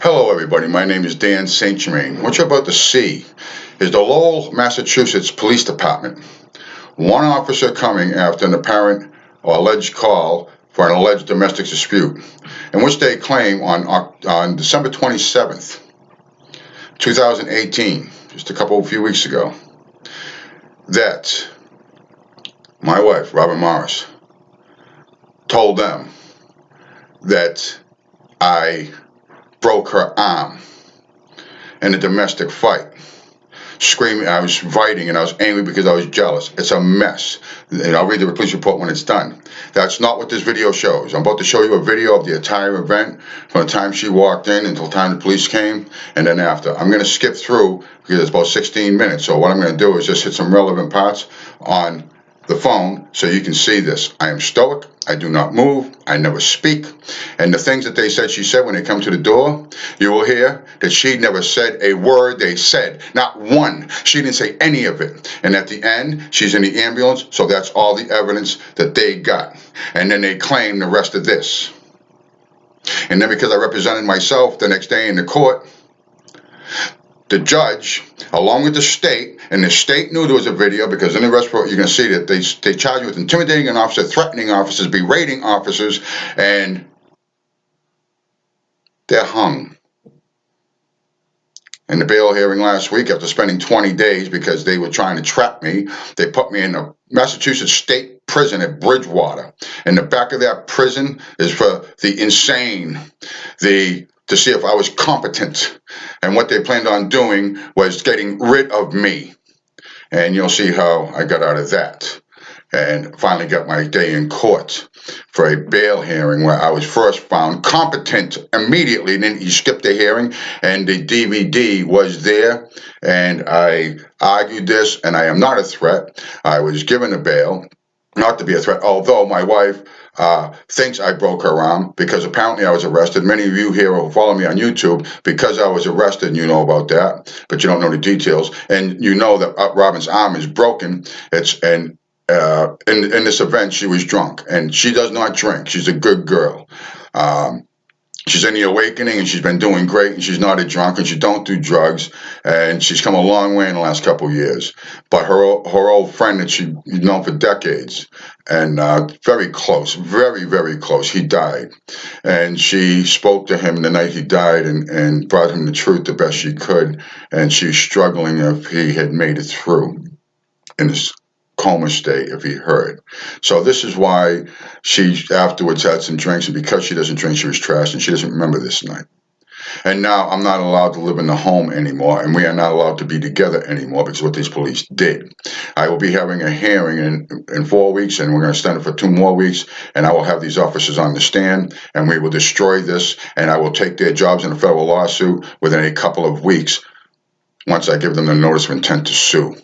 Hello everybody, my name is Dan St. Germain. What you're about to see is the Lowell, Massachusetts Police Department. One officer coming after an apparent or alleged call for an alleged domestic dispute, in which they claim on December 27th, 2018, just a few weeks ago, that my wife, Robin Morris, told them that I broke her arm in a domestic fight. Screaming, I was fighting and I was angry because I was jealous. It's a mess. And I'll read the police report when it's done. That's not what this video shows. I'm about to show you a video of the entire event from the time she walked in until the time the police came and then after. I'm going to skip through because it's about 16 minutes. So what I'm going to do is just hit some relevant parts on the phone so you can see this. I am stoic. I do not move. I never speak. And the things that she said when they come to the door, you will hear that she never said a word they said. Not one. She didn't say any of it. And at the end, she's in the ambulance, so that's all the evidence that they got. And then they claim the rest of this. And then because I represented myself the next day in the court, the judge, along with the state, and the state knew there was a video because in the arrest report you're going to see that they charge you with intimidating an officer, threatening officers, berating officers, and they're hung. In the bail hearing last week, after spending 20 days because they were trying to trap me, they put me in a Massachusetts state prison at Bridgewater. In the back of that prison is for the insane, to see if I was competent. And what they planned on doing was getting rid of me. And you'll see how I got out of that. And finally got my day in court for a bail hearing where I was first found competent immediately. Then you skipped the hearing and the DVD was there. And I argued this, and I am not a threat. I was given a bail, not to be a threat, although my wife thinks I broke her arm because apparently I was arrested. Many of you here who follow me on YouTube, because I was arrested, and you know about that, but you don't know the details. And you know that Robin's arm is broken. In this event, she was drunk, and she does not drink. She's a good girl. She's in the awakening, and she's been doing great, and she's not a drunk, and she don't do drugs, and she's come a long way in the last couple of years. But her old friend that she'd known for decades, and very close, very, very close, he died. And she spoke to him the night he died and brought him the truth the best she could, and she's struggling if he had made it through in this coma state if he heard. So this is why she afterwards had some drinks, and because she doesn't drink, she was trashed, and she doesn't remember this night. And now I'm not allowed to live in the home anymore, and we are not allowed to be together anymore because of what these police did. I will be having a hearing in 4 weeks, and we're going to extend it for 2 more weeks, and I will have these officers on the stand, and we will destroy this, and I will take their jobs in a federal lawsuit within a couple of weeks once I give them the notice of intent to sue.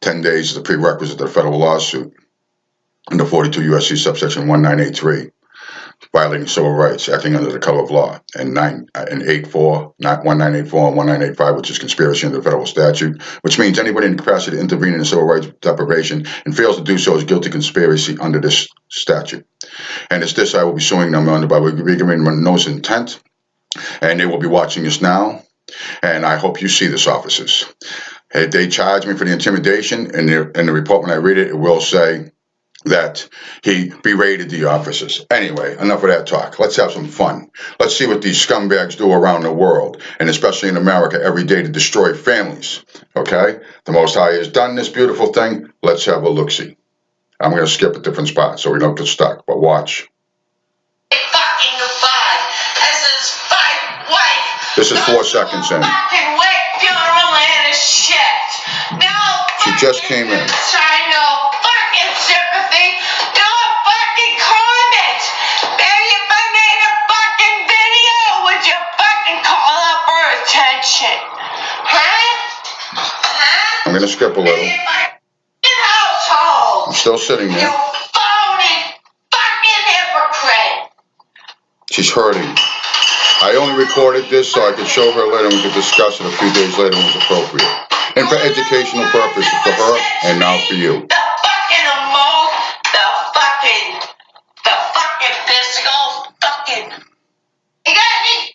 10 days is the prerequisite to the federal lawsuit under 42 U.S.C. subsection 1983, violating civil rights, acting under the color of law, and 1984 and 1985, which is conspiracy under the federal statute, which means anybody in the capacity to intervene in a civil rights deprivation and fails to do so is guilty of conspiracy under this statute. And it's this I will be suing them under by giving them a notice of intent, and they will be watching this now, and I hope you see this, officers. They charged me for the intimidation. In the report, when I read it, it will say that he berated the officers. Anyway, enough of that talk. Let's have some fun. Let's see what these scumbags do around the world, and especially in America, every day to destroy families. Okay? The Most High has done this beautiful thing. Let's have a look-see. I'm going to skip a different spot so we don't get stuck, but watch. Fucking goodbye. This is my wife. This is 4 seconds in. She just came in. Shine no fucking sympathy, no fucking comment. Maybe if I made a fucking video, would you fucking call up for attention? Huh? I'm gonna skip a little. Household. I'm still sitting there. You phony fucking hypocrite. She's hurting. I only recorded this so I could show her later and we could discuss it a few days later when it was appropriate. And for educational purposes for her and now for you. The fucking the fucking physical fucking. You got any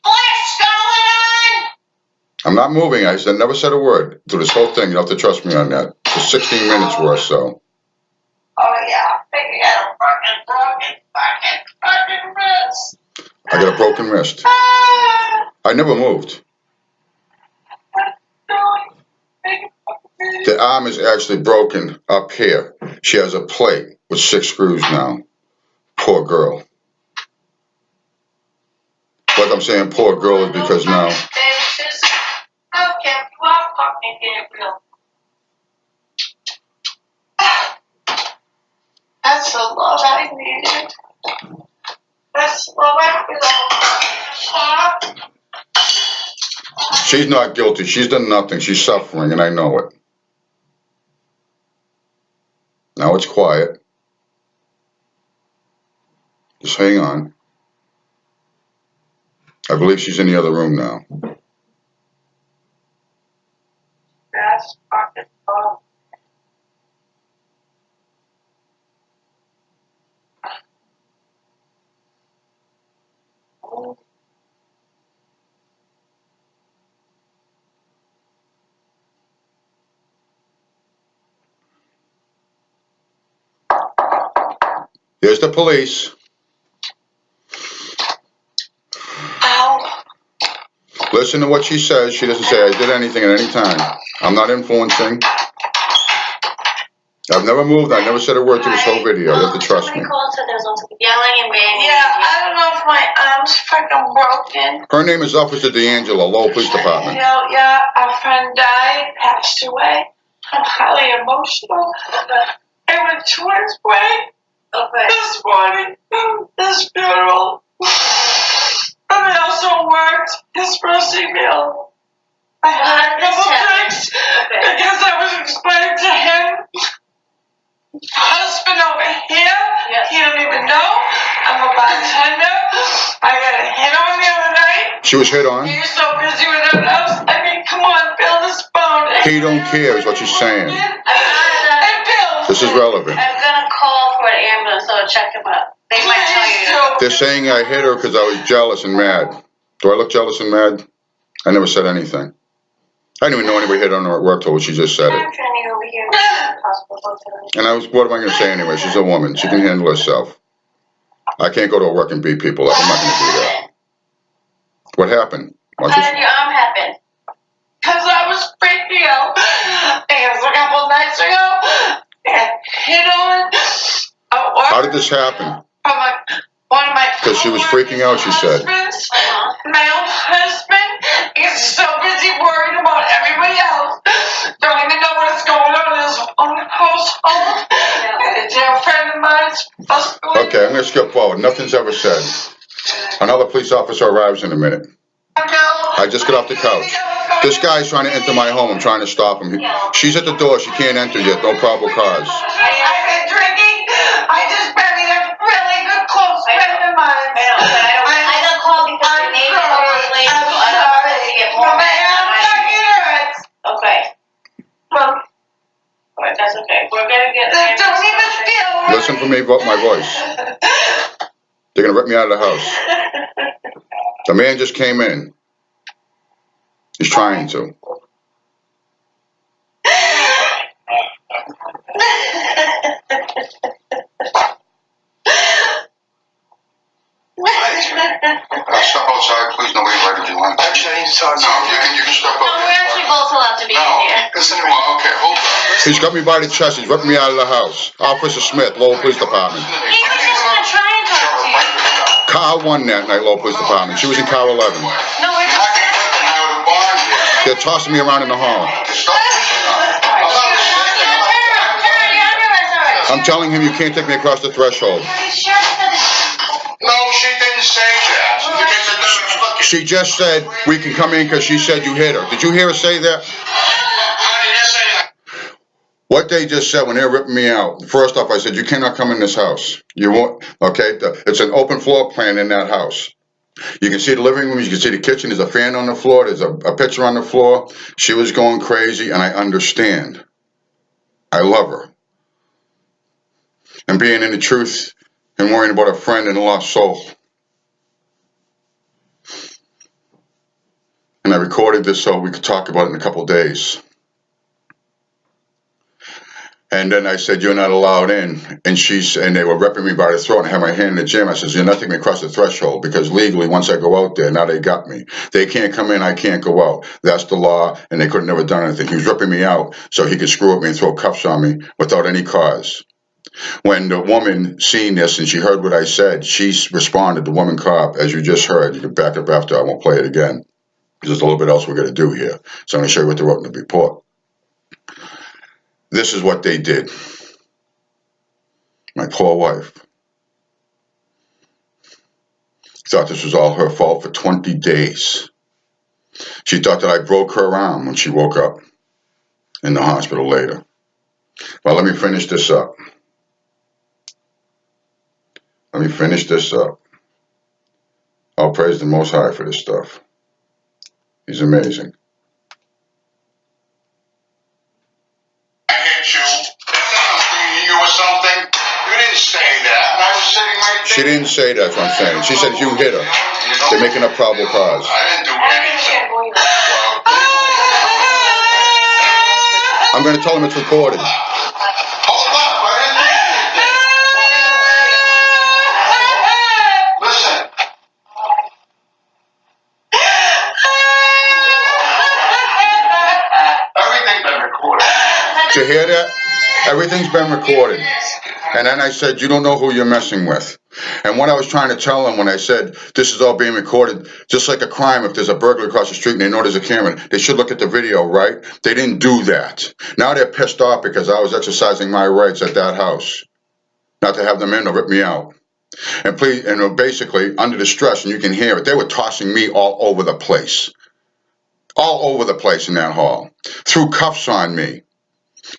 not moving. I said, never said a word through this whole thing. You have to trust me on that. For 16 minutes or so. Oh yeah, I got a fucking wrist. I got a broken wrist. I never moved. The arm is actually broken up here. She has a plate with 6 screws now. Poor girl. What I'm saying poor girl is because now that's the love I needed. That's the love I feel. she's not guilty. She's done nothing. She's suffering, and I know it. Now it's quiet. Just hang on. I believe she's in the other room now. That's fucking love. Here's the police. Ow. Listen to what she says. She doesn't say I did anything at any time. I'm not influencing. I've never moved. I never said a word through this whole video. You have to trust me. Somebody called, so there's also yelling and waiting. Yeah, I don't know if my arm's fucking broken. Her name is Officer D'Angelo, Lowell Police Department. Yeah, our friend died, passed away. I'm highly emotional. I went to his grave this morning, this funeral. And I also worked his mercy meal. I had a couple drinks because I was explaining to him, husband over here, he don't even know. I'm a bartender. I got a hit on the other night. She was hit on. You're so busy with everything else. I mean, come on, Bill, this phone. He don't care is what she's saying. And Bill. This is relevant. I'm gonna call for an ambulance so I'll check him up. They might tell you. They're saying I hit her because I was jealous and mad. Do I look jealous and mad? I never said anything. I didn't even know anybody hit on her at work till she just said I'm it. training over here. And what am I going to say anyway? She's a woman. She can handle herself. I can't go to work and beat people up. I'm not going to do that. What happened? How did your arm happen? Because I was freaking out. It was a couple nights ago. And hit on. How did this happen? One of my Because she was freaking out, she said. My own husband is so busy worried about everybody else. Don't even know what's going on in his own household. And a dear friend of mine's Okay, I'm going to skip forward. Nothing's ever said. Another police officer arrives in a minute. I just got off the couch. This guy's trying to enter my home. I'm trying to stop him. She's at the door. She can't enter yet. No probable cause. I've been drinking. I just buried a really good close friend of mine. I got called because the neighbor was late. I'm sorry. My arm fucking hurts. Okay. Well, That's okay. We're gonna get. don't even feel right. Listen for me, my voice. They're going to rip me out of the house. The man just came in. He's trying to. Step outside, please. Nobody invited you in. Actually, I need to talk to you. You can step No, we're actually both allowed to be in here. Listen to me. Well, okay, hold on. He's got me by the chest. He's ripping me out of the house. Officer Smith, Lowell Police Department. He was just gonna try and talk to you. Car 1 that night, Lowell Police Department. She was in car 11. No, we're just. They're tossing me around in the hall. I'm telling him you can't take me across the threshold. No, she didn't say that. She just said we can come in because she said you hit her. Did you hear her say that? How did you say that? What they just said when they were ripping me out, first off, I said, you cannot come in this house. You won't, okay? It's an open floor plan in that house. You can see the living room, you can see the kitchen, there's a fan on the floor, there's a picture on the floor. She was going crazy, and I understand. I love her. And being in the truth and worrying about a friend and a lost soul. And I recorded this so we could talk about it in a couple of days. And then I said, you're not allowed in. And they were repping me by the throat, and I had my hand in the gym. I said, you're not taking me across the threshold, because legally, once I go out there, now they got me. They can't come in, I can't go out. That's the law, and they could have never done anything. He was ripping me out so he could screw up me and throw cuffs on me without any cause. When the woman seen this and she heard what I said, she responded, the woman cop, as you just heard. You can back up after, I won't play it again. There's a little bit else we're going to do here. So I'm going to show you what they wrote in the report. This is what they did. My poor wife thought this was all her fault for 20 days. She thought that I broke her arm when she woke up in the hospital later. Well, let me finish this up. Let me finish this up. I'll praise the Most High for this stuff. He's amazing. I hit you. I'm thinking you or something. You didn't say that. I was sitting right there. She didn't say that's what I'm saying. She said you hit her. They're making up probable cause. I didn't do anything. I'm going to tell them it's recorded. Hold up. I didn't do anything. Listen. Everything's been recorded. Did you hear that? Everything's been recorded. And then I said, you don't know who you're messing with. And what I was trying to tell them when I said, this is all being recorded, just like a crime, if there's a burglar across the street and they know there's a camera, they should look at the video, right? They didn't do that. Now they're pissed off because I was exercising my rights at that house. Not to have them in or rip me out. And please, and basically, under the stress, and you can hear it, they were tossing me all over the place. All over the place in that hall. Threw cuffs on me.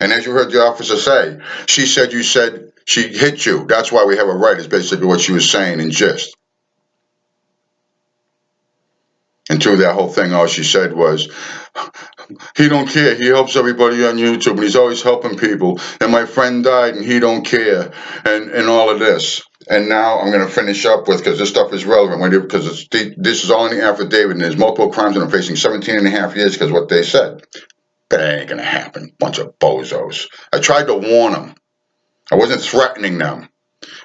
And as you heard the officer say, she said you said she hit you. That's why we have a right, is basically what she was saying in gist. And through that whole thing, all she said was, he don't care. He helps everybody on YouTube, and he's always helping people. And my friend died, and he don't care, and all of this. And now I'm going to finish up with, because this stuff is relevant, because this is all in the affidavit, and there's multiple crimes, and I'm facing 17 and a half years because what they said. That ain't going to happen. Bunch of bozos. I tried to warn them. I wasn't threatening them.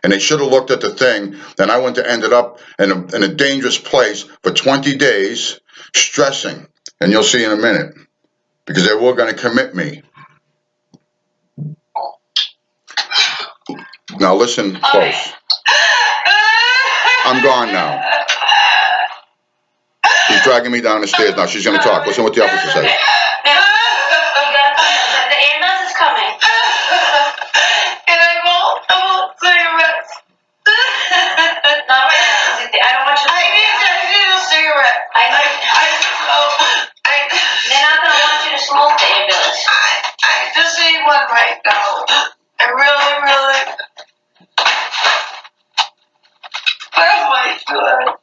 And they should have looked at the thing. Then I went to ended up in a dangerous place for 20 days, stressing. And you'll see in a minute. Because they were going to commit me. Now listen close. I'm gone now. She's dragging me down the stairs now. She's going to talk. Listen what the officer says. One right now. I really. Oh my God.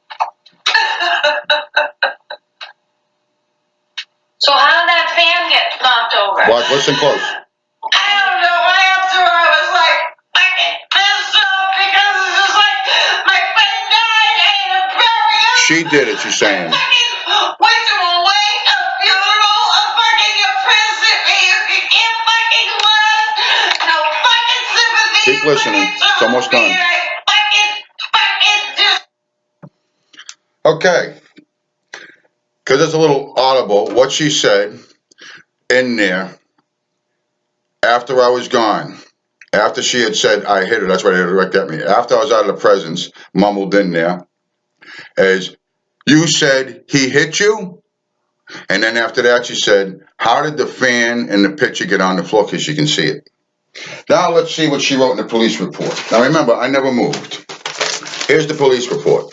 So how did that fan get knocked over? Watch, listen close. I don't know. After I was like, I get pissed off because it's just like my friend died and a burial. She did it, she's saying. Went to a wake, a funeral, a fucking prison. You can't fucking laugh. No fucking sympathy. Keep listening. It's almost done. Okay. Because it's a little audible. What she said in there after I was gone. After she had said I hit her. That's why they direct at me. After I was out of the presence, mumbled in there. As you said he hit you? And then after that she said, how did the fan and the picture get on the floor? Because you can see it. Now let's see what she wrote in the police report. Now remember, I never moved. Here's the police report.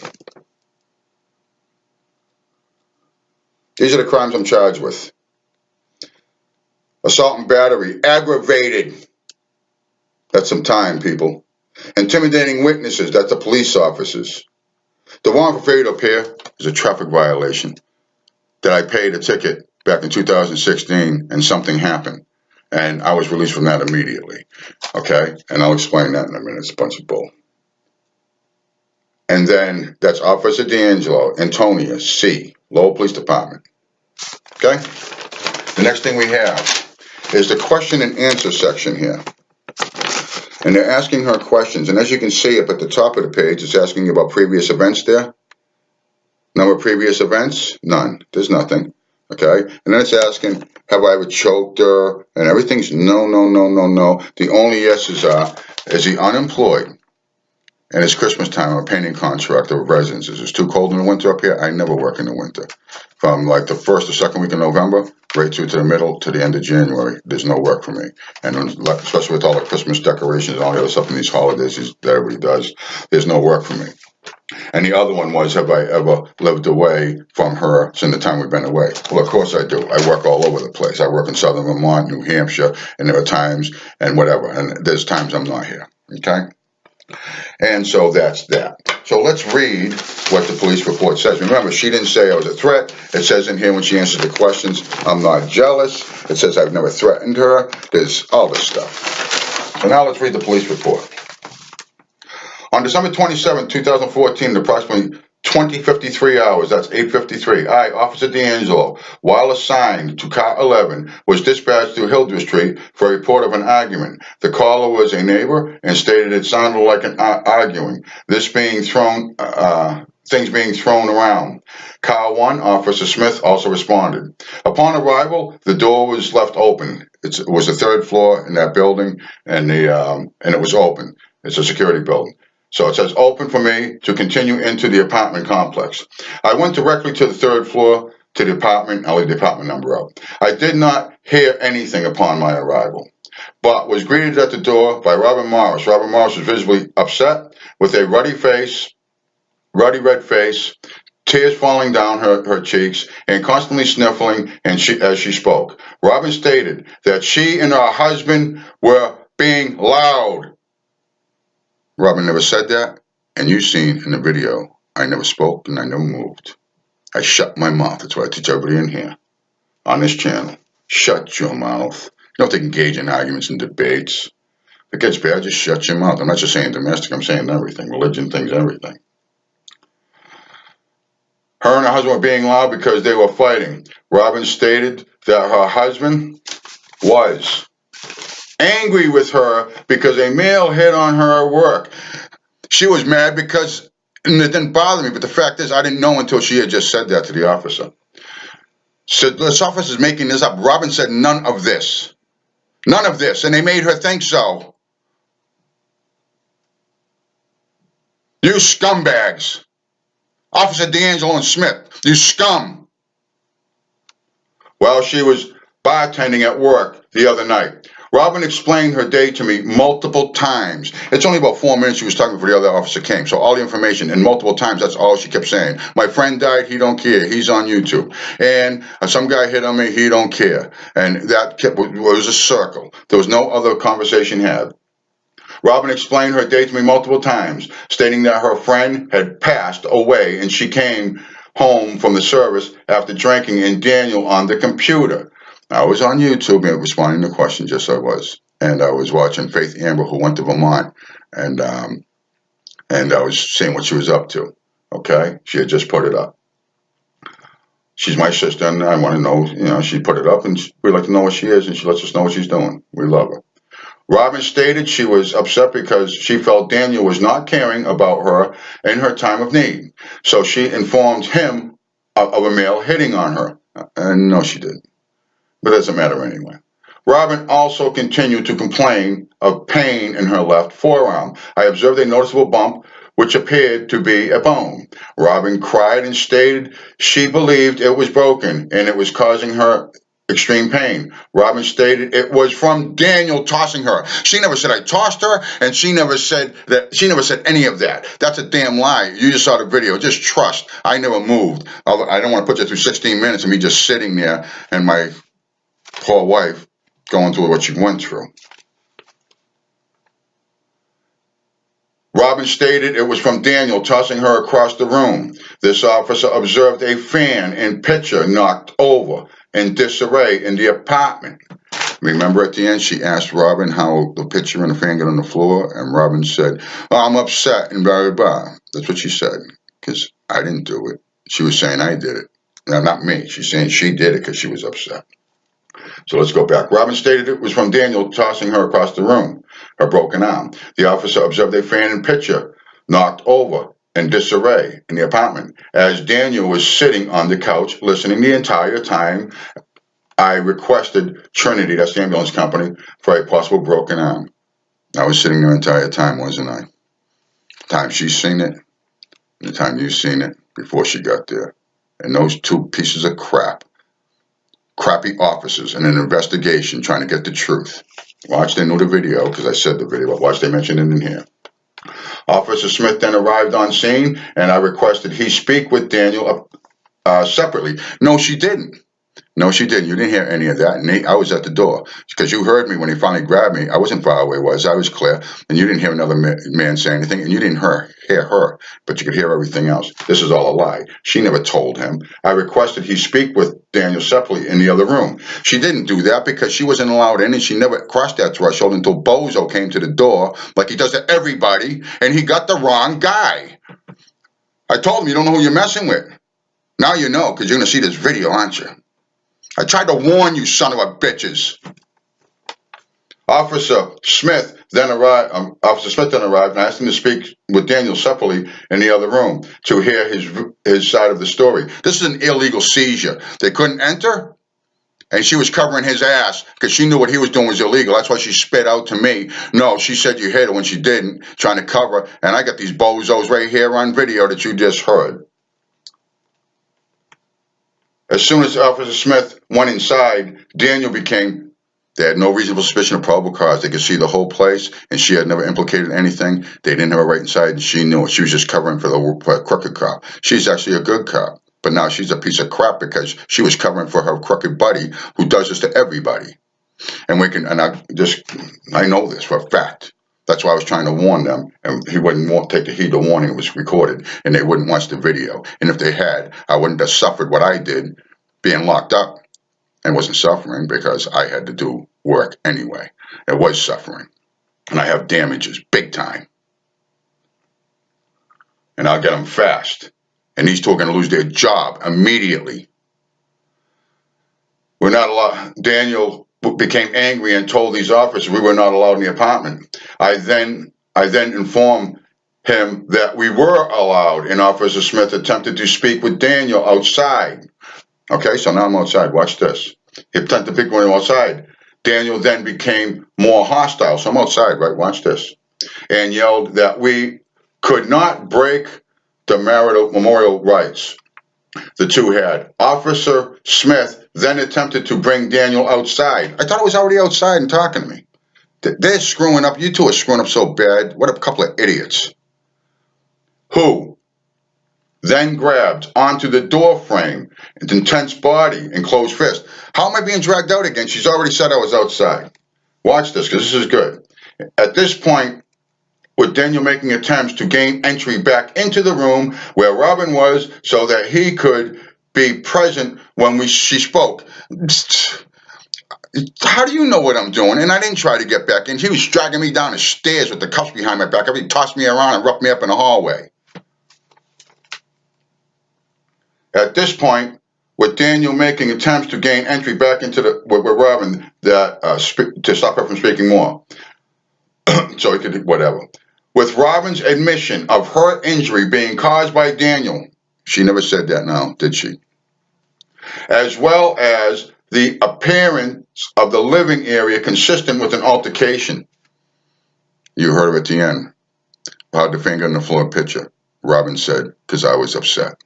These are the crimes I'm charged with. Assault and battery, aggravated. That's some time, people. Intimidating witnesses, that's the police officers. The warrant for failure to appear is a traffic violation that I paid a ticket back in 2016 and something happened. And I was released from that immediately. Okay? And I'll explain that in a minute. It's a bunch of bull. And then that's Officer D'Angelo, Antonia, C, Lowell Police Department. Okay? The next thing we have is the question and answer section here. And they're asking her questions. And as you can see up at the top of the page, it's asking you about previous events there. Number of previous events? None. There's nothing. Okay? And then it's asking, have I ever choked her? And everything's no, no, no, no, no. The only yeses are, is he unemployed? And it's Christmas time. I'm a painting contractor of residences. It's too cold in the winter up here. I never work in the winter. From like the first or second week of November, right through to the middle to the end of January, there's no work for me. And especially with all the Christmas decorations and all the other stuff in these holidays that everybody does, there's no work for me. And the other one was, have I ever lived away from her since the time we've been away? Well, of course I do. I work all over the place. I work in southern Vermont, New Hampshire, and there are times and whatever. And there's times I'm not here. Okay? And so that's that. So let's read what the police report says. Remember, she didn't say I was a threat. It says in here when she answers the questions, I'm not jealous. It says I've never threatened her. There's all this stuff. So now let's read the police report. On December 27, 2014, at approximately 20:53 hours, that's 8:53, I, Officer D'Angelo, while assigned to Car 11, was dispatched to Hildreth Street for a report of an argument. The caller was a neighbor and stated it sounded like an arguing. Things being thrown around. Car 1, Officer Smith, also responded. Upon arrival, the door was left open. It was the third floor in that building, and it was open. It's a security building. So it says open for me to continue into the apartment complex. I went directly to the third floor to the apartment. I'll leave the apartment number up. I did not hear anything upon my arrival, but was greeted at the door by Robin Morris. Robin Morris was visibly upset with a ruddy red face, tears falling down her cheeks, and constantly sniffling as she spoke. Robin stated that she and her husband were being loud. Robin never said that, and you've seen in the video, I never spoke and I never moved. I shut my mouth. That's what I teach everybody in here on this channel. Shut your mouth. You don't have to engage in arguments and debates. If it gets bad, just shut your mouth. I'm not just saying domestic, I'm saying everything. Religion, things, everything. Her and her husband were being loud because they were fighting. Robin stated that her husband was angry with her because a male hit on her at work. She was mad because, and it didn't bother me, but the fact is I didn't know until she had just said that to the officer. So this officer is making this up. Robin said none of this. None of this, and they made her think so. You scumbags. Officer D'Angelo and Smith, you scum. While she was bartending at work the other night, Robin explained her day to me multiple times. It's only about 4 minutes she was talking before the other officer came. So all the information, and multiple times, that's all she kept saying. My friend died, he don't care. He's on YouTube. And some guy hit on me, he don't care. And that was a circle. There was no other conversation had. Robin explained her day to me multiple times, stating that her friend had passed away and she came home from the service after drinking and Daniel on the computer. I was on YouTube and responding to questions, yes I was. And I was watching Faith Amber, who went to Vermont, and I was seeing what she was up to. Okay? She had just put it up. She's my sister, and I want to know, she put it up, and we'd like to know what she is, and she lets us know what she's doing. We love her. Robin stated she was upset because she felt Daniel was not caring about her in her time of need. So she informed him of a male hitting on her. And no, she didn't. But it doesn't matter anyway. Robin also continued to complain of pain in her left forearm. I observed a noticeable bump, which appeared to be a bone. Robin cried and stated she believed it was broken and it was causing her extreme pain. Robin stated it was from Daniel tossing her. She never said I tossed her, and she never said any of that. That's a damn lie. You just saw the video. Just trust. I never moved. I don't want to put you through 16 minutes of me just sitting there and my poor wife going through what she went through. Robin stated it was from Daniel tossing her across the room. This officer observed a fan and pitcher knocked over in disarray in the apartment. Remember at the end she asked Robin how the pitcher and the fan got on the floor, and Robin said, I'm upset and blah, blah, blah. That's what she said, because I didn't do it. She was saying I did it. Now, not me. She's saying she did it because she was upset. So let's go back. Robin stated it was from Daniel tossing her across the room, her broken arm. The officer observed a fan and picture knocked over in disarray in the apartment. As Daniel was sitting on the couch listening the entire time, I requested Trinity, that's the ambulance company, for a possible broken arm. I was sitting there the entire time, wasn't I? The time she's seen it, and the time you've seen it before she got there. And those two pieces of crap, crappy officers in an investigation trying to get the truth. Watch, they know the video, because I said the video, but watch, they mentioned it in here. Officer Smith then arrived on scene, and I requested he speak with Daniel separately. No, she didn't. No, she didn't. You didn't hear any of that. And I was at the door because you heard me when he finally grabbed me. I wasn't far away, I was clear. And you didn't hear another man say anything, and you didn't hear her, but you could hear everything else. This is all a lie. She never told him. I requested he speak with Daniel separately in the other room. She didn't do that because she wasn't allowed in, and she never crossed that threshold until Bozo came to the door like he does to everybody, and he got the wrong guy. I told him, you don't know who you're messing with. Now you know, because you're going to see this video, aren't you? I tried to warn you, son of a bitches. Officer Smith then arrived and asked him to speak with Daniel separately in the other room to hear his side of the story. This is an illegal seizure. They couldn't enter, and she was covering his ass because she knew what he was doing was illegal. That's why she spit out to me. No, she said you hit her when she didn't, trying to cover. And I got these bozos right here on video that you just heard. As soon as Officer Smith went inside, Daniel became, they had no reasonable suspicion of probable cause. They could see the whole place, and she had never implicated anything. They didn't have her right inside, and she knew it. She was just covering for the crooked cop. She's actually a good cop, but now she's a piece of crap because she was covering for her crooked buddy who does this to everybody. And I know this for a fact. That's why I was trying to warn them, and he wouldn't take the heed of warning. It was recorded, and they wouldn't watch the video. And if they had, I wouldn't have suffered what I did, being locked up, and wasn't suffering because I had to do work anyway. It was suffering, and I have damages, big time. And I'll get them fast. And these two are going to lose their job immediately. We're not allowed. Daniel became angry and told these officers we were not allowed in the apartment. I then informed him that we were allowed, and Officer Smith attempted to speak with Daniel outside. Okay, so now I'm outside. Watch this. He attempted to speak with him outside. Daniel then became more hostile. So I'm outside, right? Watch this. And yelled that we could not break the marital memorial rights the two had. Officer Smith then attempted to bring Daniel outside. I thought it was already outside and talking to me. They're screwing up. You two are screwing up so bad. What a couple of idiots. Who then grabbed onto the door frame, an intense body and closed fist. How am I being dragged out again? She's already said I was outside. Watch this, because this is good. At this point, with Daniel making attempts to gain entry back into the room where Robin was so that he could be present when she spoke. How do you know what I'm doing? And I didn't try to get back in. He was dragging me down the stairs with the cuffs behind my back. He tossed me around and roughed me up in the hallway. At this point, with Daniel making attempts to gain entry back into with Robin to stop her from speaking more. So he could, whatever. With Robin's admission of her injury being caused by Daniel, she never said that now, did she? As well as the appearance of the living area consistent with an altercation. You heard it at the end. Had the finger on the floor picture. Robin said, because I was upset.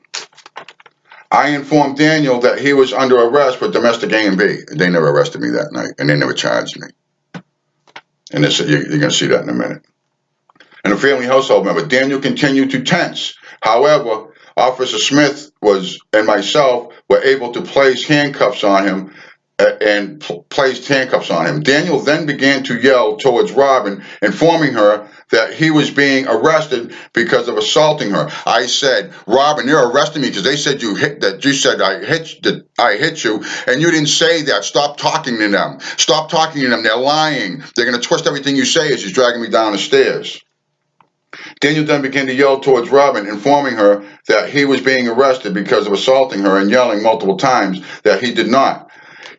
I informed Daniel that he was under arrest for domestic A&B. They never arrested me that night, and they never charged me. And you're going to see that in a minute. And a family household member, Daniel continued to tense. However, Officer Smith and myself were able to place handcuffs on him placed handcuffs on him. Daniel then began to yell towards Robin, informing her that he was being arrested because of assaulting her. I said, Robin, they're arresting me because they said I hit you, and you didn't say that. Stop talking to them. Stop talking to them. They're lying. They're going to twist everything you say as he's dragging me down the stairs. Daniel then began to yell towards Robin, informing her that he was being arrested because of assaulting her and yelling multiple times that he did not.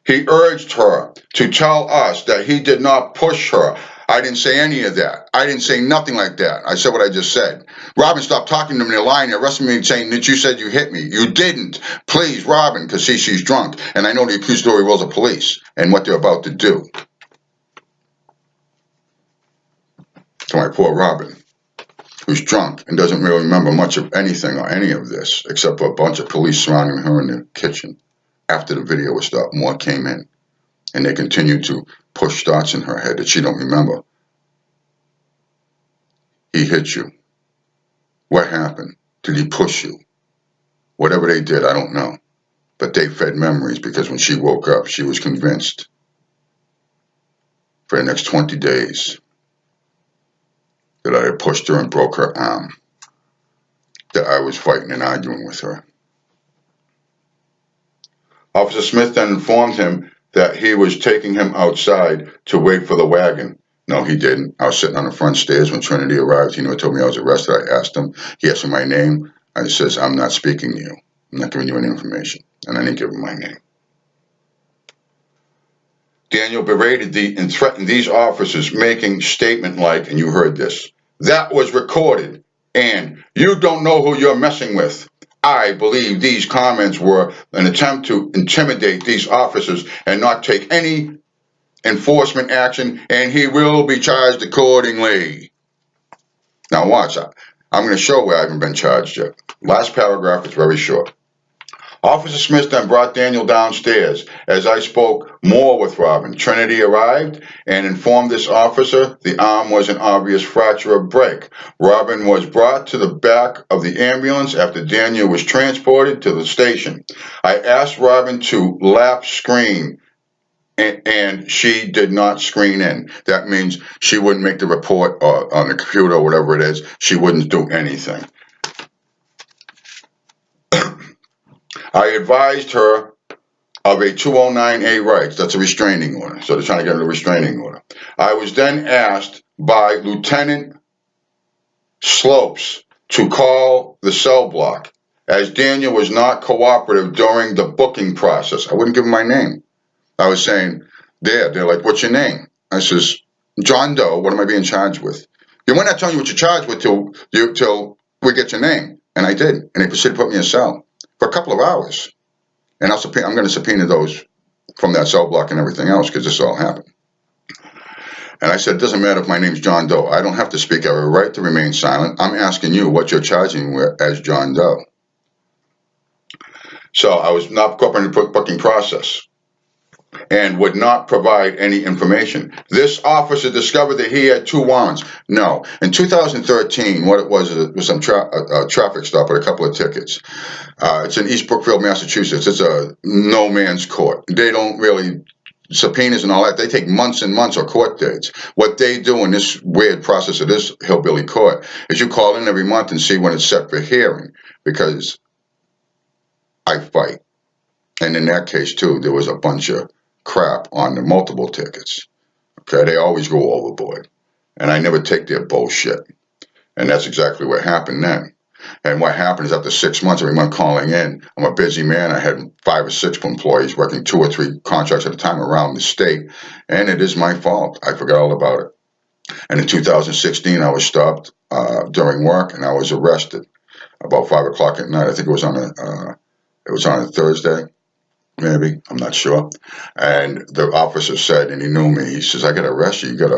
He urged her to tell us that he did not push her. I didn't say any of that. I didn't say nothing like that. I said what I just said. Robin stopped talking to me. They're lying. They're arresting me saying that you said you hit me. You didn't. Please, Robin, because she's drunk. And I know the accusatory rules of police and what they're about to do. To my poor Robin, who's drunk and doesn't really remember much of anything or any of this, except for a bunch of police surrounding her in the kitchen. After the video was stopped, more came in. And they continued to push thoughts in her head that she don't remember. He hit you. What happened? Did he push you? Whatever they did, I don't know. But they fed memories because when she woke up, she was convinced for the next 20 days that I had pushed her and broke her arm, that I was fighting and arguing with her. Officer Smith then informed him that he was taking him outside to wait for the wagon. No, he didn't. I was sitting on the front stairs when Trinity arrived. He told me I was arrested. I asked him. He asked me my name. I says, I'm not speaking to you. I'm not giving you any information. And I didn't give him my name. Daniel berated and threatened these officers, making statement like, and you heard this, that was recorded, and you don't know who you're messing with. I believe these comments were an attempt to intimidate these officers and not take any enforcement action, and he will be charged accordingly. Now watch, I'm going to show where I haven't been charged yet. Last paragraph is very short. Officer Smith then brought Daniel downstairs. As I spoke more with Robin, Trinity arrived and informed this officer the arm was an obvious fracture of break. Robin was brought to the back of the ambulance after Daniel was transported to the station. I asked Robin to lap screen, and she did not screen in. That means she wouldn't make the report on the computer or whatever it is. She wouldn't do anything. I advised her of a 209A rights. That's a restraining order. So they're trying to get a restraining order. I was then asked by Lieutenant Slopes to call the cell block, as Daniel was not cooperative during the booking process. I wouldn't give him my name. I was saying, they're like, what's your name? I says, John Doe. What am I being charged with? You might not tell you what you're charged with till we get your name. And I did. And they proceeded to put me in a cell for a couple of hours. And I'm going to subpoena those from that cell block and everything else because this all happened. And I said, it doesn't matter if my name's John Doe. I don't have to speak. I have a right to remain silent. I'm asking you what you're charging me with as John Doe. So I was not cooperating in the booking process and would not provide any information. This officer discovered that he had 2 warrants. No. In 2013, what it was some traffic stop with a couple of tickets. It's in East Brookfield, Massachusetts. It's a no man's court. They don't really subpoenas and all that. They take months and months or court dates. What they do in this weird process of this hillbilly court is you call in every month and see when it's set for hearing, because I fight. And in that case, too, there was a bunch of crap on the multiple tickets. Okay, they always go overboard. And I never take their bullshit. And that's exactly what happened then. And what happened is after 6 months, every month calling in, I'm a busy man. I had 5 or 6 employees working 2 or 3 contracts at a time around the state. And it is my fault. I forgot all about it. And in 2016, I was stopped during work and I was arrested about 5 o'clock at night. I think it was on a Thursday. Maybe, I'm not sure. And the officer said, and he knew me, he says, I got to arrest you. You got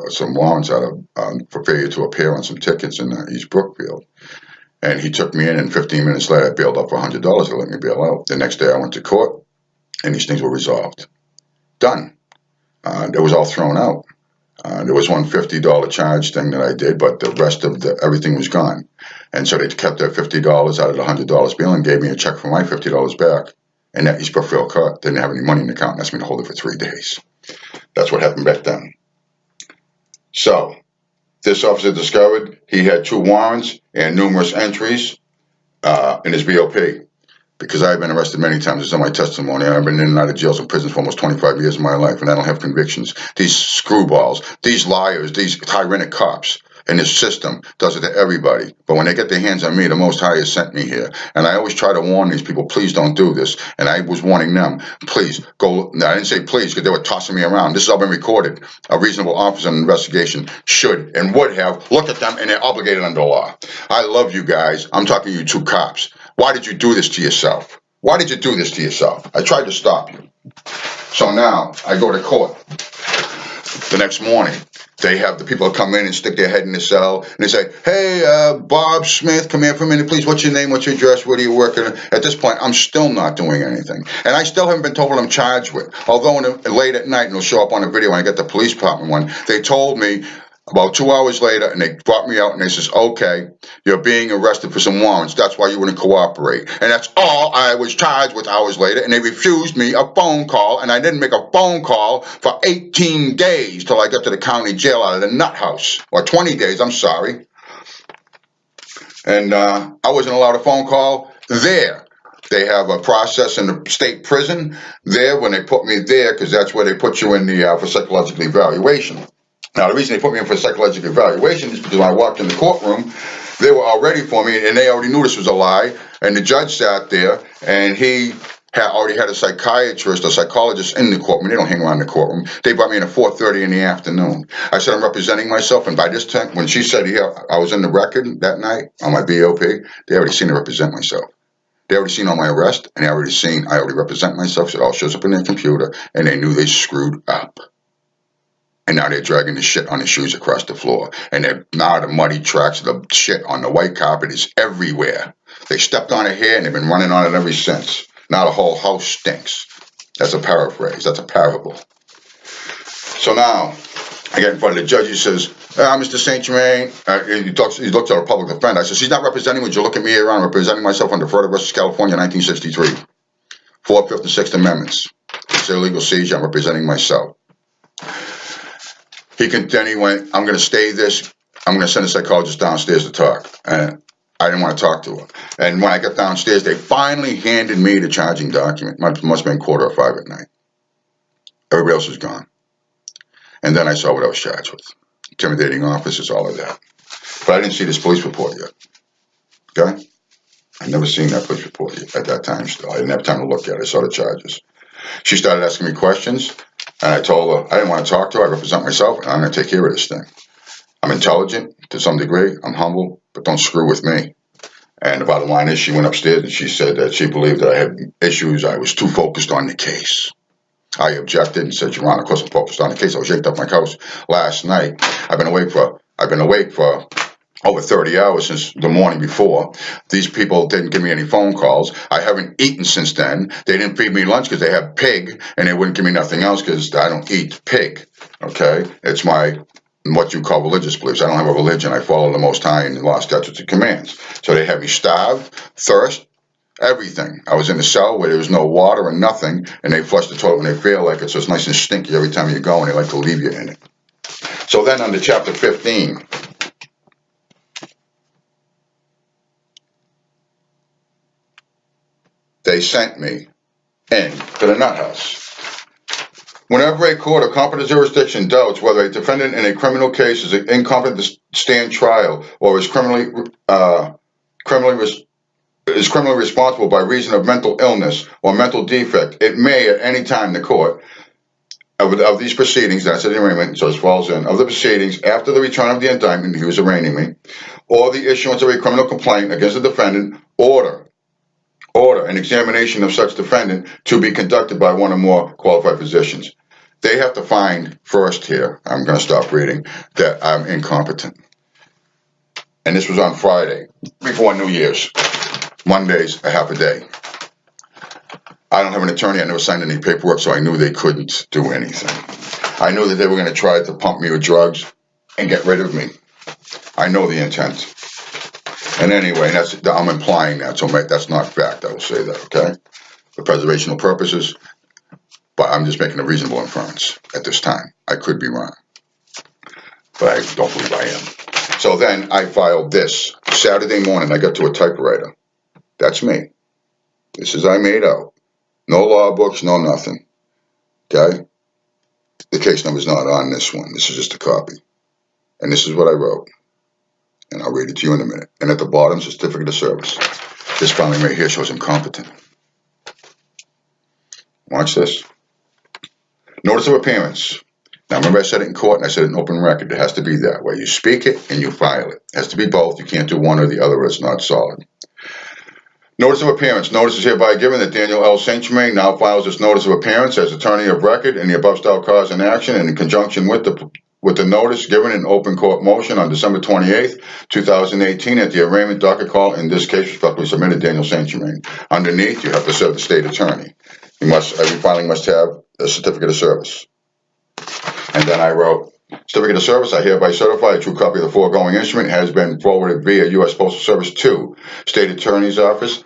some warrants for failure to appear on some tickets in East Brookfield. And he took me in, and 15 minutes later, I bailed up for $100 to let me bail out. The next day, I went to court, and these things were resolved. Done. It was all thrown out. There was one $50 charge thing that I did, but the rest of everything was gone. And so they kept that $50 out of the $100 bill and gave me a check for my $50 back. And that East Brookfield court didn't have any money in the account and asked me to hold it for 3 days. That's what happened back then. So, this officer discovered he had 2 warrants and numerous entries in his BOP. Because I've been arrested many times. It's on my testimony. I've been in and out of jails and prisons for almost 25 years of my life, and I don't have convictions. These screwballs, these liars, these tyrannic cops And this system does it to everybody. But when they get their hands on me, the Most High has sent me here. And I always try to warn these people, please don't do this. And I was warning them, please go. No, I didn't say please because they were tossing me around. This has all been recorded. A reasonable officer in an investigation should and would have looked at them, and they're obligated under law. I love you guys. I'm talking to you two cops. Why did you do this to yourself? Why did you do this to yourself? I tried to stop you. So now I go to court. The next morning, they have the people come in and stick their head in the cell, and they say, hey, Bob Smith, come here for a minute, please. What's your name? What's your address? What are you working on? At this point, I'm still not doing anything. And I still haven't been told what I'm charged with. Although late at night, and it'll show up on the video when I get the police department one, they told me about 2 hours later, and they brought me out, and they says, okay, you're being arrested for some warrants. That's why you wouldn't cooperate. And that's all I was charged with hours later, and they refused me a phone call, and I didn't make a phone call for 18 days till I got to the county jail out of the nut house. Or 20 days, I'm sorry. And I wasn't allowed a phone call there. They have a process in the state prison there when they put me there, because that's where they put you in the for psychological evaluation. Now, the reason they put me in for psychological evaluation is because when I walked in the courtroom, they were all ready for me, and they already knew this was a lie. And the judge sat there, and he already had a psychiatrist or psychologist in the courtroom. They don't hang around the courtroom. They brought me in at 4:30 in the afternoon. I said I'm representing myself, and by this time, when she said I was in the record that night on my BOP, they already seen me represent myself. They already seen all my arrest, and they already seen I already represent myself. So it all shows up in their computer, and they knew they screwed up. And now they're dragging the shit on the shoes across the floor. And now the muddy tracks of the shit on the white carpet is everywhere. They stepped on it here, and they've been running on it ever since. Now the whole house stinks. That's a paraphrase. That's a parable. So now I get in front of the judge. He says, Mr. St. Germain, he looks at a public defender. I said, she's not representing me. Would you look at me here? I'm representing myself under Florida versus California, 1963. 4th, 5th, and 6th Amendments. It's illegal seizure. I'm representing myself. Then he went, I'm going to stay this. I'm going to send a psychologist downstairs to talk. And I didn't want to talk to her. And when I got downstairs, they finally handed me the charging document. Must have been 4:45 at night. Everybody else was gone. And then I saw what I was charged with. Intimidating officers, all of that. But I didn't see this police report yet. Okay? I'd never seen that police report yet at that time still. I didn't have time to look at it. I saw the charges. She started asking me questions. And I told her, I didn't want to talk to her. I represent myself, and I'm going to take care of this thing. I'm intelligent to some degree. I'm humble, but don't screw with me. And the bottom line is she went upstairs, and she said that she believed that I had issues. I was too focused on the case. I objected and said, Your Honor, of course I'm focused on the case. I was yanked off my couch last night. I've been awake for over 30 hours since the morning before. These people didn't give me any phone calls. I haven't eaten since then. They didn't feed me lunch because they have pig, and they wouldn't give me nothing else because I don't eat pig, okay? It's what you call religious beliefs. I don't have a religion. I follow the Most High and the law, statutes, and commands. So they had me starved, thirst, everything. I was in a cell where there was no water or nothing, and they flush the toilet when they feel like it, so it's nice and stinky every time you go, and they like to leave you in it. So then under Chapter 15, they sent me in to the nut house. Whenever a court of competent jurisdiction doubts whether a defendant in a criminal case is incompetent to stand trial or is criminally responsible by reason of mental illness or mental defect, it may at any time the court of these proceedings, that's an arraignment, so it falls in, of the proceedings after the return of the indictment, he was arraigning me, or the issuance of a criminal complaint against the defendant, order an examination of such defendant to be conducted by one or more qualified physicians. They have to find first here, I'm going to stop reading, that I'm incompetent. And this was on Friday, before New Year's. Monday's a half a day. I don't have an attorney. I never signed any paperwork, so I knew they couldn't do anything. I knew that they were going to try to pump me with drugs and get rid of me. I know the intent. And anyway, I'm implying that, so that's not fact. I will say that, okay? For preservational purposes, but I'm just making a reasonable inference at this time. I could be wrong, but I don't believe I am. So then I filed this. Saturday morning, I got to a typewriter. That's me. This is I made out. No law books, no nothing. Okay? The case number's not on this one. This is just a copy. And this is what I wrote. And I'll read it to you in a minute. And at the bottom, certificate of service. This filing right here shows incompetent. Watch this. Notice of appearance. Now, remember I said it in court and I said it in open record. It has to be that way. You speak it and you file it. It has to be both. You can't do one or the other or it's not solid. Notice of appearance. Notice is hereby given that Daniel L. St. Germain now files this notice of appearance as attorney of record in the above style cause and action and in conjunction with the notice given in open court motion on December 28th, 2018 at the arraignment docket call, in this case respectfully submitted, Daniel St. Germain. Underneath, you have to serve the state attorney. Every filing must have a certificate of service. And then I wrote, certificate of service, I hereby certify a true copy of the foregoing instrument has been forwarded via U.S. Postal Service to State Attorney's Office,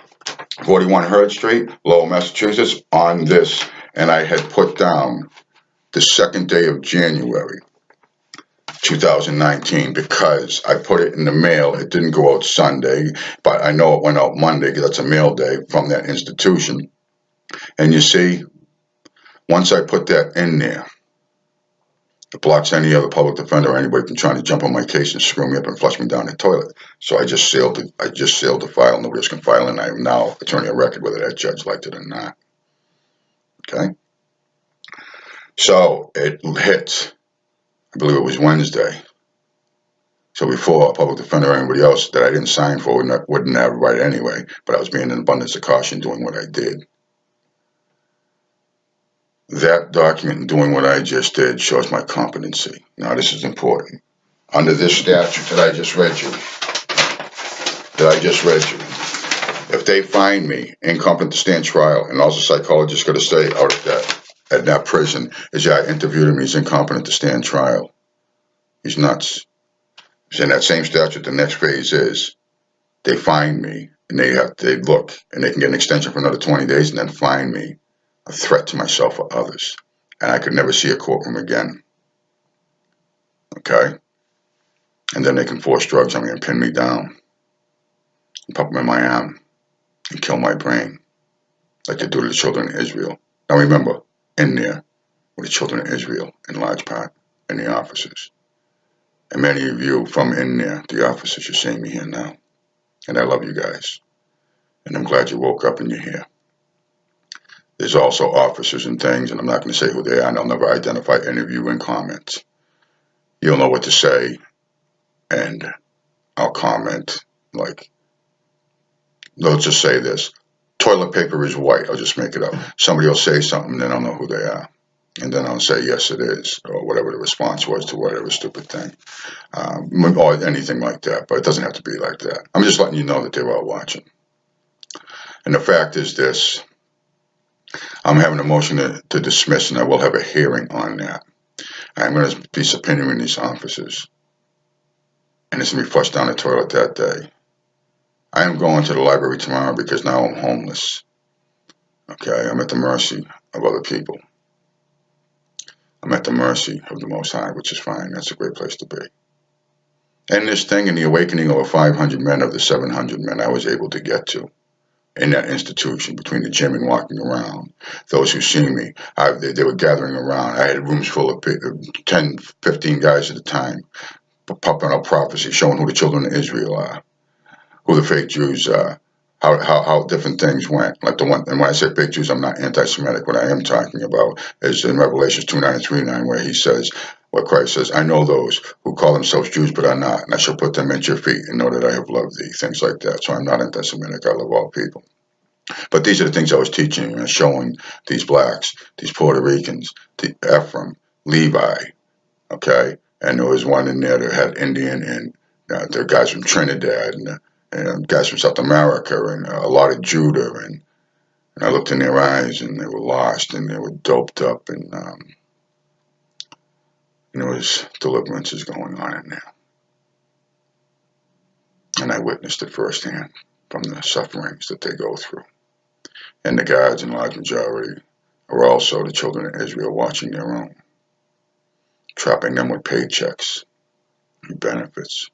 41 Hurd Street, Lowell, Massachusetts, on this. And I had put down the 2nd day of January, 2019, because I put it in the mail. It didn't go out Sunday, but I know it went out Monday because that's a mail day from that institution. And you see, once I put that in there, it blocks any other public defender or anybody from trying to jump on my case and screw me up and flush me down the toilet. So I just sealed it. I just sealed the file. Nobody else can file it. And I am now attorney of record, whether that judge liked it or not. Okay. So it hit, I believe it was Wednesday. So before a public defender or anybody else that I didn't sign for wouldn't have right anyway, but I was being an abundance of caution doing what I did. That document and doing what I just did shows my competency. Now this is important. Under this statute that I just read you, if they find me incompetent to stand trial, and also psychologist got to stay out at that prison, is I interviewed him, he's incompetent to stand trial. He's nuts. It's in that same statute. The next phase is they find me and they look and they can get an extension for another 20 days and then find me a threat to myself or others, and I could never see a courtroom again. Okay? And then they can force drugs on me and pin me down and pop them in my arm and kill my brain like they do to the children of Israel. Now remember, in there were the children of Israel in large part, and the officers. And many of you from in there, the officers, you're seeing me here now. And I love you guys. And I'm glad you woke up and you're here. There's also officers and things, and I'm not going to say who they are, and I'll never identify any of you in comments. You'll know what to say, and I'll comment like, let's just say this. Toilet paper is white. I'll just make it up. Somebody will say something, and then I'll know who they are. And then I'll say, yes, it is, or whatever the response was to whatever stupid thing, or anything like that. But it doesn't have to be like that. I'm just letting you know that they were all watching. And the fact is this. I'm having a motion to dismiss, and I will have a hearing on that. I'm going to be subpoenaing these officers, and it's going to be flushed down the toilet that day. I am going to the library tomorrow because now I'm homeless. Okay, I'm at the mercy of other people. I'm at the mercy of the Most High, which is fine. That's a great place to be. And this thing in the awakening over 500 men of the 700 men I was able to get to in that institution, between the gym and walking around. Those who see me, they were gathering around. I had rooms full of 10, 15 guys at a time, popping up prophecy, showing who the children of Israel are, who the fake Jews are, how different things went. Like the one, and when I say fake Jews, I'm not anti-Semitic. What I am talking about is in Revelations 2:9 and 3:9, where he says, what Christ says, I know those who call themselves Jews but are not, and I shall put them at your feet and know that I have loved thee. Things like that. So I'm not anti-Semitic. I love all people. But these are the things I was teaching and showing these blacks, these Puerto Ricans, the Ephraim, Levi, okay? And there was one in there that had Indian, and there are guys from Trinidad, and guys from South America, and a lot of Judah, and I looked in their eyes, and they were lost, and they were doped up, and there was deliverances going on in there. And I witnessed it firsthand from the sufferings that they go through. And the guards, in large majority, are also the children of Israel watching their own, trapping them with paychecks and benefits.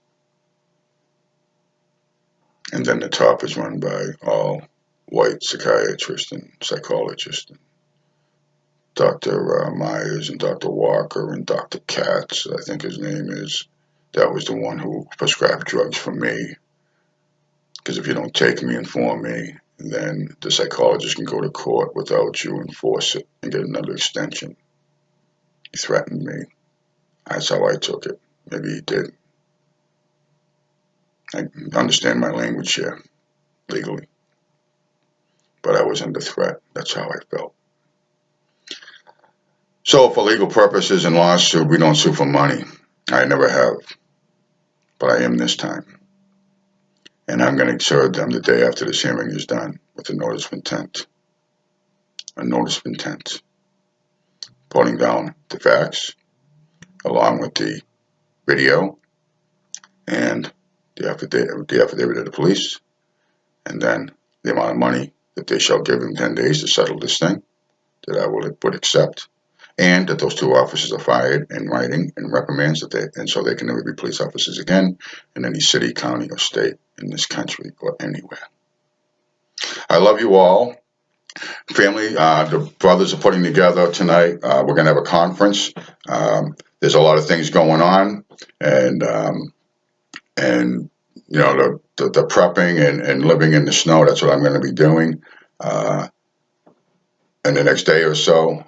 And then the top is run by all white psychiatrists and psychologists, and Dr. Myers and Dr. Walker and Dr. Katz, I think his name is, that was the one who prescribed drugs for me. Because if you don't take me and for me, then the psychologist can go to court without you and force it and get another extension. He threatened me. That's how I took it. Maybe he did. I understand my language here, legally. But I was under threat. That's how I felt. So for legal purposes and lawsuit, we don't sue for money. I never have. But I am this time. And I'm going to serve them the day after this hearing is done with a notice of intent. A notice of intent. Putting down the facts, along with the video and the affidavit of the police, and then the amount of money that they shall give in 10 days to settle this thing, that I would accept, and that those 2 officers are fired in writing and reprimands and so they can never be police officers again in any city, county, or state in this country or anywhere. I love you all. Family, the brothers are putting together tonight. We're going to have a conference. There's a lot of things going on, and you know, the prepping and living in the snow. That's what I'm going to be doing in the next day or so,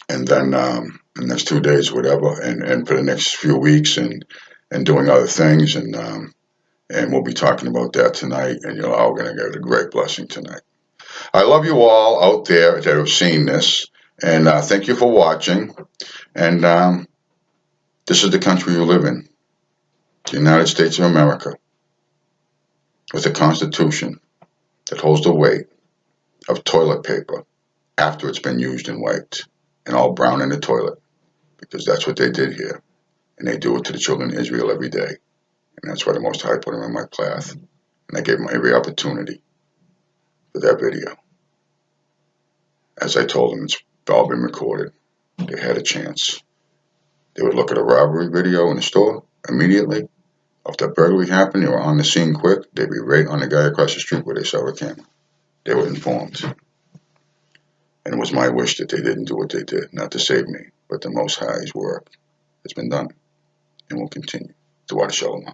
and then the next 2 days, whatever, and for the next few weeks, and doing other things, and we'll be talking about that tonight, and you're all going to get a great blessing tonight. I love you all out there that have seen this, and thank you for watching. And this is the country you live in, the United States of America, with a Constitution that holds the weight of toilet paper after it's been used and wiped, and all brown in the toilet, because that's what they did here, and they do it to the children of Israel every day, and that's why the Most High put them in my path, and I gave them every opportunity for that video. As I told them, it's all been recorded. They had a chance. They would look at a robbery video in the store immediately. If that burglary happened, they were on the scene quick. They'd be right on the guy across the street where they saw the camera. They were informed. And it was my wish that they didn't do what they did, not to save me, but the Most High's work has been done and will continue. To watch Shalom.